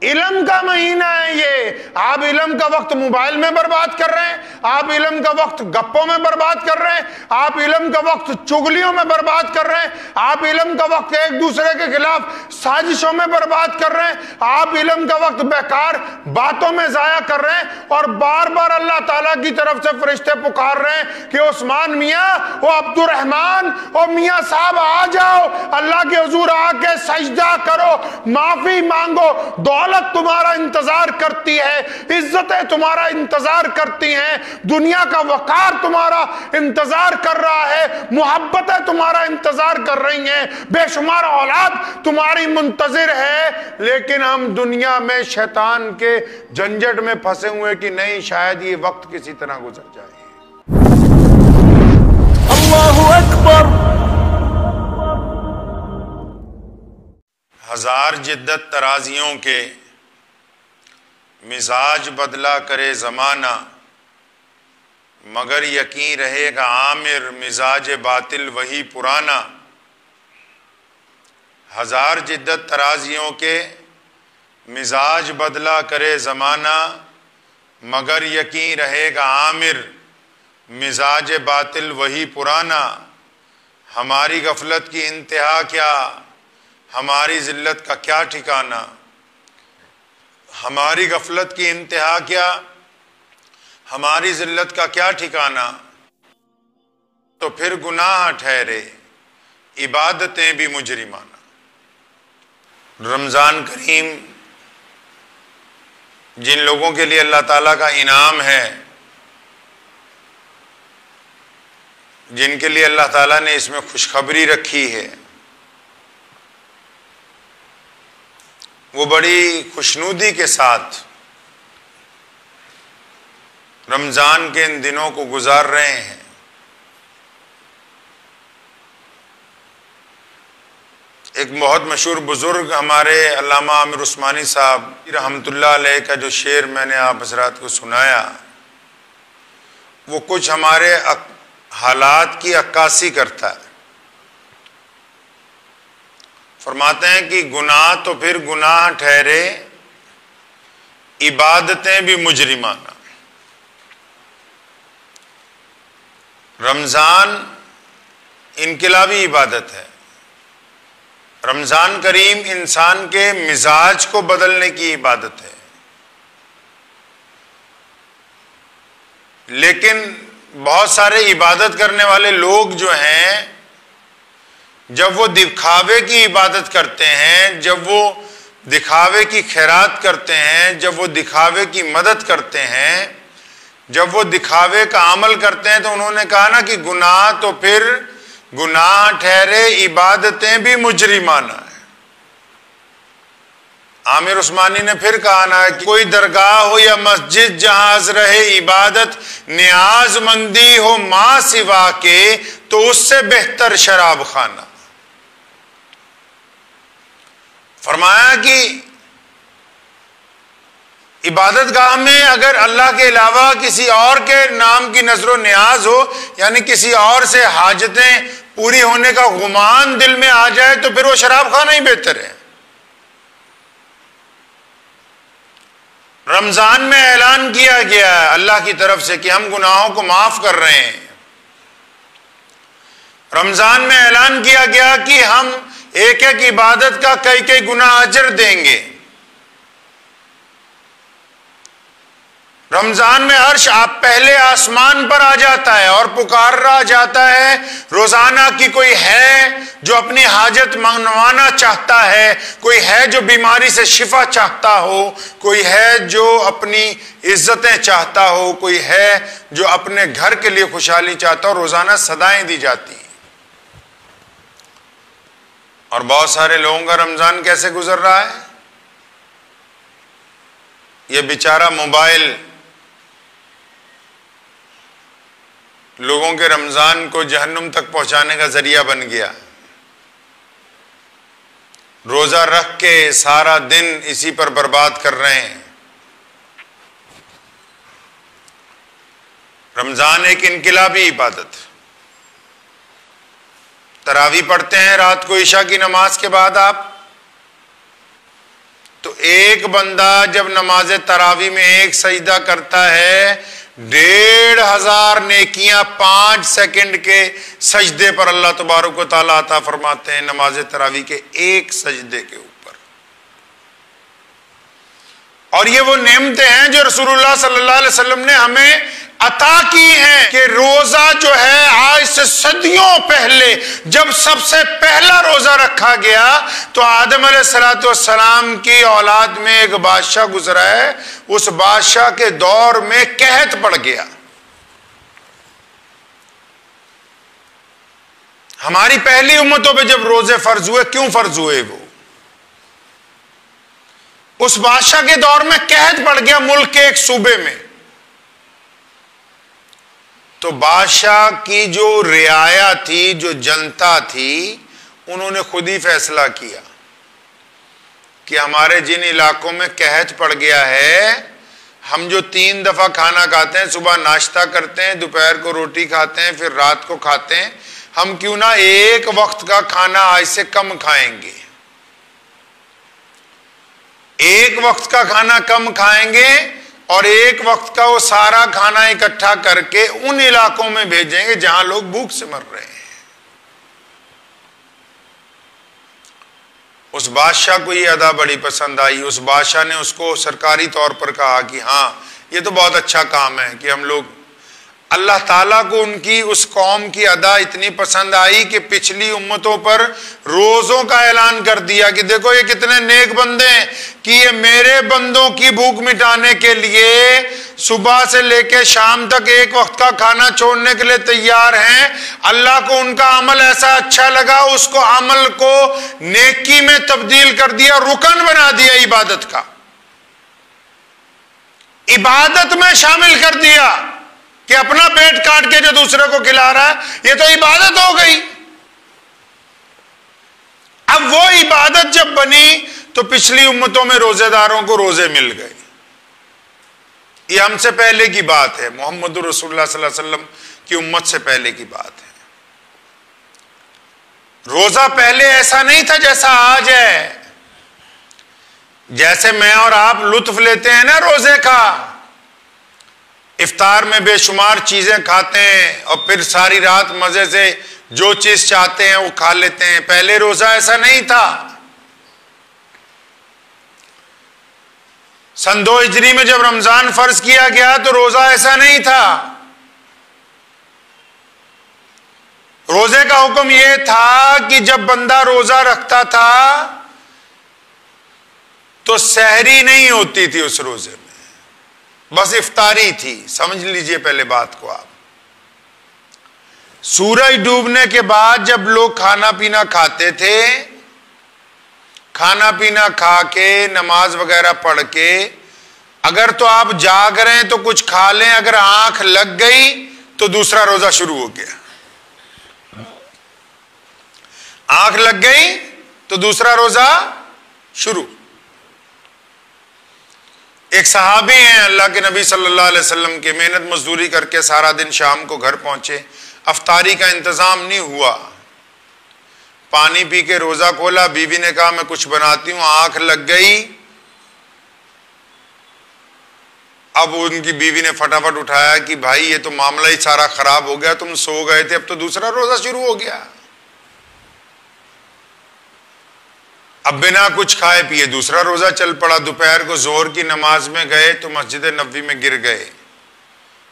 علم کا مہینہ ہے یہ. آپ علم کا وقت موبائل میں برباد کر رہے ہیں, آپ علم کا وقت گپوں میں برباد کر رہے ہیں, آپ علم کا وقت چگلیوں میں برباد کر رہے ہیں, آپ علم کا وقت ایک دوسرے کے خلاف سازشوں میں برباد کر رہے ہیں, آپ علم کا وقت بیکار باتوں میں ضائع کر رہے ہیں. اور بار بار اللہ تعالیٰ کی طرف سے فرشتے پکار رہے ہیں کہ عثمان میاں, وہ عبد الرحمان, اور میاں صاحب آ جاؤ, اللہ کے حضور آ کے سجدہ کرو, معافی مانگو. دولت تمہارا انتظار کرتی ہے, عزتیں تمہارا انتظار کرتی ہیں, دنیا کا وقار تمہارا انتظار کر رہا ہے, محبتیں تمہارا انتظار کر رہی ہیں, بے شمار اولاد تمہاری منتظر ہے. لیکن ہم دنیا میں شیطان کے جھنجٹ میں پھنسے ہوئے کہ نہیں, شاید یہ وقت کسی طرح گزر جائے. اللہ اکبر. ہزار جدت ترازیوں کے مزاج بدلا کرے زمانہ, مگر یقین رہے گا عامر مزاج باطل وہی پرانا. ہزار جدت ترازیوں کے مزاج بدلا کرے زمانہ, مگر یقین رہے گا عامر مزاج باطل وہی پرانا. ہماری غفلت کی انتہا کیا, ہماری ذلت کا کیا ٹھکانہ. ہماری غفلت کی انتہا کیا, ہماری ذلت کا کیا ٹھکانہ. تو پھر گناہ ٹھہرے عبادتیں بھی مجرمانہ. رمضان کریم جن لوگوں کے لیے اللہ تعالیٰ کا انعام ہے, جن کے لیے اللہ تعالیٰ نے اس میں خوشخبری رکھی ہے, وہ بڑی خوشنودی کے ساتھ رمضان کے ان دنوں کو گزار رہے ہیں. ایک بہت مشہور بزرگ ہمارے علامہ عامر عثمانی صاحب رحمۃ اللہ علیہ کا جو شعر میں نے آپ حضرات کو سنایا, وہ کچھ ہمارے حالات کی عکاسی کرتا ہے. فرماتے ہیں کہ گناہ تو پھر گناہ ٹھہرے عبادتیں بھی مجرمانہ. رمضان انقلابی عبادت ہے. رمضان کریم انسان کے مزاج کو بدلنے کی عبادت ہے. لیکن بہت سارے عبادت کرنے والے لوگ جو ہیں, جب وہ دکھاوے کی عبادت کرتے ہیں, جب وہ دکھاوے کی خیرات کرتے ہیں, جب وہ دکھاوے کی مدد کرتے ہیں, جب وہ دکھاوے کا عمل کرتے ہیں, تو انہوں نے کہا نا کہ گناہ تو پھر گناہ ٹھہرے عبادتیں بھی مجرمانہ ہے. عامر عثمانی نے پھر کہا نا کہ کوئی درگاہ ہو یا مسجد جہاں رہے عبادت, نیاز مندی ہو ماں سوا کے, تو اس سے بہتر شراب خانہ. فرمایا کہ عبادت گاہ میں اگر اللہ کے علاوہ کسی اور کے نام کی نظر و نیاز ہو, یعنی کسی اور سے حاجتیں پوری ہونے کا گمان دل میں آ جائے, تو پھر وہ شراب خانہ ہی بہتر ہے. رمضان میں اعلان کیا گیا ہے اللہ کی طرف سے کہ ہم گناہوں کو معاف کر رہے ہیں. رمضان میں اعلان کیا گیا کہ ہم ایک ایک عبادت کا کئی کئی گنا اجر دیں گے. رمضان میں عرش آپ پہلے آسمان پر آ جاتا ہے اور پکار رہا جاتا ہے روزانہ کی کوئی ہے جو اپنی حاجت منوانا چاہتا ہے, کوئی ہے جو بیماری سے شفا چاہتا ہو, کوئی ہے جو اپنی عزتیں چاہتا ہو, کوئی ہے جو اپنے گھر کے لیے خوشحالی چاہتا ہو. روزانہ صدائیں دی جاتی ہیں. اور بہت سارے لوگوں کا رمضان کیسے گزر رہا ہے, یہ بیچارہ موبائل لوگوں کے رمضان کو جہنم تک پہنچانے کا ذریعہ بن گیا. روزہ رکھ کے سارا دن اسی پر برباد کر رہے ہیں. رمضان ایک انقلابی عبادت ہے. تراویح پڑھتے ہیں رات کو عشاء کی نماز کے بعد آپ, تو ایک بندہ جب نماز تراویح میں ایک سجدہ کرتا ہے 1500 نیکیاں 5 سیکنڈ کے سجدے پر اللہ تبارک و تعالیٰ عطا فرماتے ہیں، نماز تراویح کے ایک سجدے کے اوپر۔ اور یہ وہ نعمتیں ہیں جو رسول اللہ صلی اللہ علیہ وسلم نے ہمیں عطا کی ہیں کہ روزہ جو ہے آج سے صدیوں پہلے جب سب سے پہلا روزہ رکھا گیا تو آدم علیہ السلام کی اولاد میں ایک بادشاہ گزرا ہے، اس بادشاہ کے دور میں قحط پڑ گیا۔ ہماری پہلی امتوں پہ جب روزے فرض ہوئے، کیوں فرض ہوئے؟ وہ اس بادشاہ کے دور میں قحط پڑ گیا ملک کے ایک صوبے میں، تو بادشاہ کی جو رعایا تھی، جو جنتا تھی، انہوں نے خود ہی فیصلہ کیا کہ ہمارے جن علاقوں میں قحط پڑ گیا ہے، ہم جو 3 دفعہ کھانا کھاتے ہیں، صبح ناشتہ کرتے ہیں، دوپہر کو روٹی کھاتے ہیں، پھر رات کو کھاتے ہیں، ہم کیوں نہ ایک وقت کا کھانا آج سے کم کھائیں گے، ایک وقت کا کھانا کم کھائیں گے اور ایک وقت کا وہ سارا کھانا اکٹھا کر کے ان علاقوں میں بھیجیں گے جہاں لوگ بھوک سے مر رہے ہیں۔ اس بادشاہ کو یہ ادا بڑی پسند آئی، اس بادشاہ نے اس کو سرکاری طور پر کہا کہ ہاں یہ تو بہت اچھا کام ہے کہ ہم لوگ، اللہ تعالیٰ کو ان کی اس قوم کی ادا اتنی پسند آئی کہ پچھلی امتوں پر روزوں کا اعلان کر دیا کہ دیکھو یہ کتنے نیک بندے ہیں کہ یہ میرے بندوں کی بھوک مٹانے کے لیے صبح سے لے کے شام تک ایک وقت کا کھانا چھوڑنے کے لیے تیار ہیں۔ اللہ کو ان کا عمل ایسا اچھا لگا، اس کو عمل کو نیکی میں تبدیل کر دیا، رکن بنا دیا عبادت کا، عبادت میں شامل کر دیا کہ اپنا پیٹ کاٹ کے جو دوسرے کو کھلا رہا ہے یہ تو عبادت ہو گئی۔ اب وہ عبادت جب بنی تو پچھلی امتوں میں روزے داروں کو روزے مل گئے۔ یہ ہم سے پہلے کی بات ہے، محمد رسول اللہ صلی اللہ علیہ وسلم کی امت سے پہلے کی بات ہے۔ روزہ پہلے ایسا نہیں تھا جیسا آج ہے، جیسے میں اور آپ لطف لیتے ہیں نا روزے کا، افطار میں بے شمار چیزیں کھاتے ہیں اور پھر ساری رات مزے سے جو چیز چاہتے ہیں وہ کھا لیتے ہیں، پہلے روزہ ایسا نہیں تھا۔ سن 2 ہجری میں جب رمضان فرض کیا گیا تو روزہ ایسا نہیں تھا۔ روزے کا حکم یہ تھا کہ جب بندہ روزہ رکھتا تھا تو سحری نہیں ہوتی تھی اس روزے میں، بس افطاری تھی۔ سمجھ لیجئے پہلے بات کو آپ، سورج ڈوبنے کے بعد جب لوگ کھانا پینا کھاتے تھے، کھانا پینا کھا کے نماز وغیرہ پڑھ کے اگر تو آپ جاگ رہے ہیں تو کچھ کھا لیں، اگر آنکھ لگ گئی تو دوسرا روزہ شروع ہو گیا۔ آنکھ لگ گئی تو دوسرا روزہ شروع۔ ایک صحابی ہیں اللہ کے نبی صلی اللہ علیہ وسلم کے، محنت مزدوری کر کے سارا دن شام کو گھر پہنچے، افطاری کا انتظام نہیں ہوا، پانی پی کے روزہ کھولا، بیوی نے کہا میں کچھ بناتی ہوں، آنکھ لگ گئی۔ اب ان کی بیوی نے فٹافٹ اٹھایا کہ بھائی یہ تو معاملہ ہی سارا خراب ہو گیا، تم سو گئے تھے، اب تو دوسرا روزہ شروع ہو گیا۔ اب بنا کچھ کھائے پیے دوسرا روزہ چل پڑا۔ دوپہر کو ظہر کی نماز میں گئے تو مسجد نبوی میں گر گئے،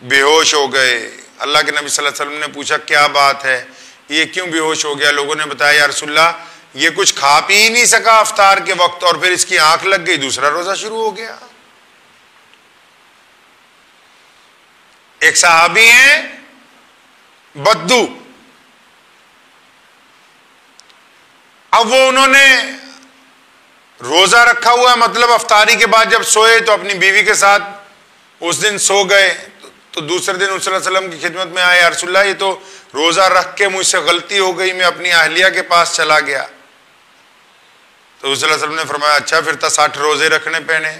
بے ہوش ہو گئے۔ اللہ کے نبی صلی اللہ علیہ وسلم نے پوچھا کیا بات ہے، یہ کیوں بے ہوش ہو گیا؟ لوگوں نے بتایا یا رسول اللہ یہ کچھ کھا پی ہی نہیں سکا افطار کے وقت اور پھر اس کی آنکھ لگ گئی، دوسرا روزہ شروع ہو گیا۔ ایک صحابی ہیں بدو، اب وہ انہوں نے روزہ رکھا ہوا ہے، مطلب افطاری کے بعد جب سوئے تو اپنی بیوی کے ساتھ اس دن سو گئے، تو دوسرے دن صلی اللہ علیہ وسلم کی خدمت میں آئے، یا رسول اللہ یہ تو روزہ رکھ کے مجھ سے غلطی ہو گئی، میں اپنی اہلیہ کے پاس چلا گیا۔ تو صلی اللہ علیہ وسلم نے فرمایا اچھا پھر تو 60 روزے رکھنے پڑنے،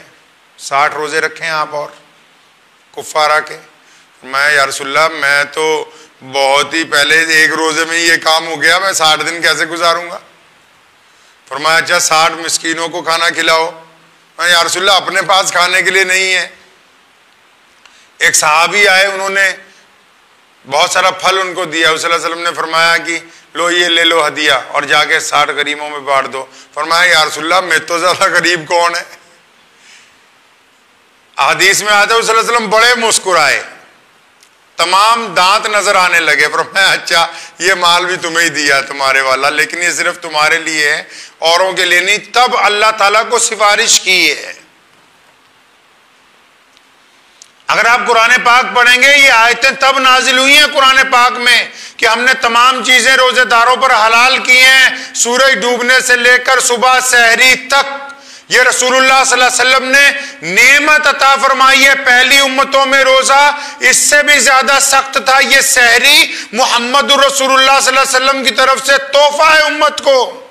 60 روزے رکھیں آپ اور کفارہ کے۔ میں یا رسول اللہ میں تو بہت ہی پہلے ایک روزے میں یہ کام ہو گیا، میں 60 دن کیسے گزاروں گا؟ فرمایا اچھا 60 مسکینوں کو کھانا کھلاؤ، یا رسول اللہ اپنے پاس کھانے کے لیے نہیں ہے۔ ایک صحابی آئے، انہوں نے بہت سارا پھل ان کو دیا، صلی اللہ علیہ وسلم نے فرمایا کہ لو یہ لے لو ہدیہ اور جا کے 60 غریبوں میں بانٹ دو۔ فرمایا یا رسول اللہ میں تو زیادہ غریب کون ہے؟ حدیث میں آتا ہے صلی اللہ علیہ وسلم بڑے مسکرائے، تمام دانت نظر آنے لگے، فرمایا اچھا یہ مال بھی تمہیں ہی دیا تمہارے والا، لیکن یہ صرف تمہارے لیے ہے، اوروں کے لیے نہیں۔ تب اللہ تعالیٰ کو سفارش کی ہے۔ اگر آپ قرآن پاک پڑھیں گے، یہ آیتیں تب نازل ہوئی ہیں قرآن پاک میں کہ ہم نے تمام چیزیں روزے داروں پر حلال کی ہیں، سورج ڈوبنے سے لے کر صبح سحری تک۔ یہ رسول اللہ صلی اللہ علیہ وسلم نے نعمت عطا فرمائی ہے۔ پہلی امتوں میں روزہ اس سے بھی زیادہ سخت تھا، یہ سحری محمد رسول اللہ صلی اللہ علیہ وسلم کی طرف سے تحفہ ہے امت کو۔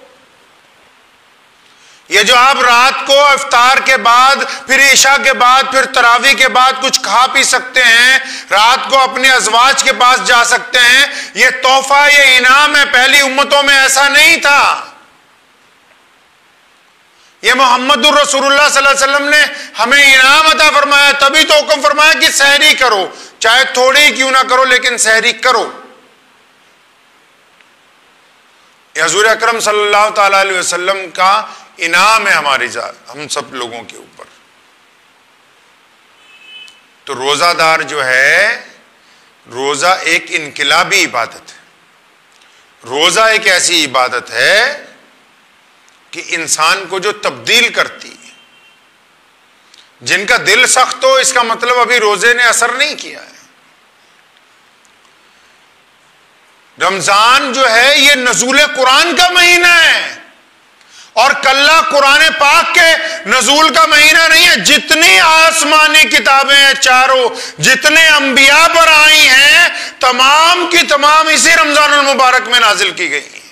یہ جو آپ رات کو افطار کے بعد، پھر عشاء کے بعد، پھر تراویح کے بعد کچھ کھا پی سکتے ہیں، رات کو اپنے ازواج کے پاس جا سکتے ہیں، یہ تحفہ، یہ انعام ہے۔ پہلی امتوں میں ایسا نہیں تھا۔ یہ محمد الرسول اللہ صلی اللہ علیہ وسلم نے ہمیں انعام عطا فرمایا، تبھی تو حکم فرمایا کہ سحری کرو، چاہے تھوڑی کیوں نہ کرو لیکن سحری کرو۔ یہ حضور اکرم صلی اللہ تعالی علیہ وسلم کا انعام ہے ہماری ذات، ہم سب لوگوں کے اوپر۔ تو روزہ دار جو ہے، روزہ ایک انقلابی عبادت ہے۔ روزہ ایک ایسی عبادت ہے کہ انسان کو جو تبدیل کرتی ہے۔ جن کا دل سخت ہو، اس کا مطلب ابھی روزے نے اثر نہیں کیا ہے۔ رمضان جو ہے یہ نزول قرآن کا مہینہ ہے، اور کلہ قرآن پاک کے نزول کا مہینہ نہیں ہے۔ جتنی آسمانی کتابیں ہیں چاروں، جتنے انبیاء پر آئی ہیں، تمام کی تمام اسی رمضان المبارک میں نازل کی گئی ہیں۔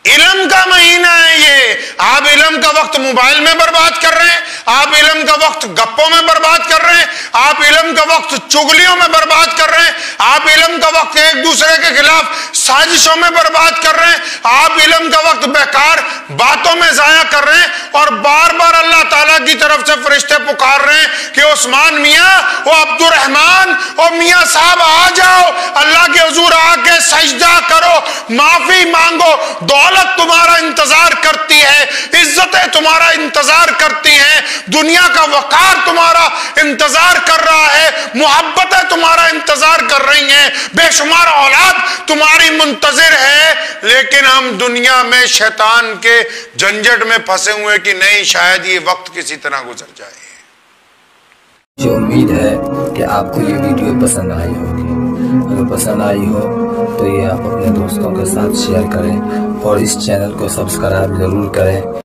علم کا مہینہ ہے یہ۔ آپ علم کا وقت موبائل میں برباد کر رہے ہیں، آپ علم کا وقت گپوں میں برباد کر رہے ہیں، آپ علم کا وقت چگلیوں میں برباد کر رہے ہیں، آپ علم کا وقت ایک دوسرے کے خلاف سازشوں میں برباد کر رہے ہیں، آپ علم کا وقت بیکار باتوں میں ضائع کر رہے ہیں، اور بار بار اللہ تعالیٰ کی طرف سے فرشتے پکار رہے ہیں کہ عثمان میاں، وہ عبد الرحمان اور میاں صاحب آ جاؤ، اللہ کے حضور آ کے سجدہ کرو، معافی مانگو۔ دولت تمہارا انتظار کرتی ہے، عزتیں تمہارا انتظار کرتی ہیں، دنیا کا وقار تمہارا انتظار کر رہا ہے، محبتیں تمہارا انتظار کر رہی ہیں، بے شمار اولاد تمہاری منتظر ہے، لیکن ہم دنیا میں شیطان کے جھنجٹ میں پھنسے ہوئے کہ نہیں، شاید یہ وقت کسی طرح گزر جائے۔ مجھے امید ہے کہ آپ کو یہ ویڈیو پسند آئی ہوگی۔ اگر پسند آئی ہو تو یہ آپ اپنے دوستوں کے ساتھ شیئر کریں اور اس چینل کو سبسکرائب ضرور کریں۔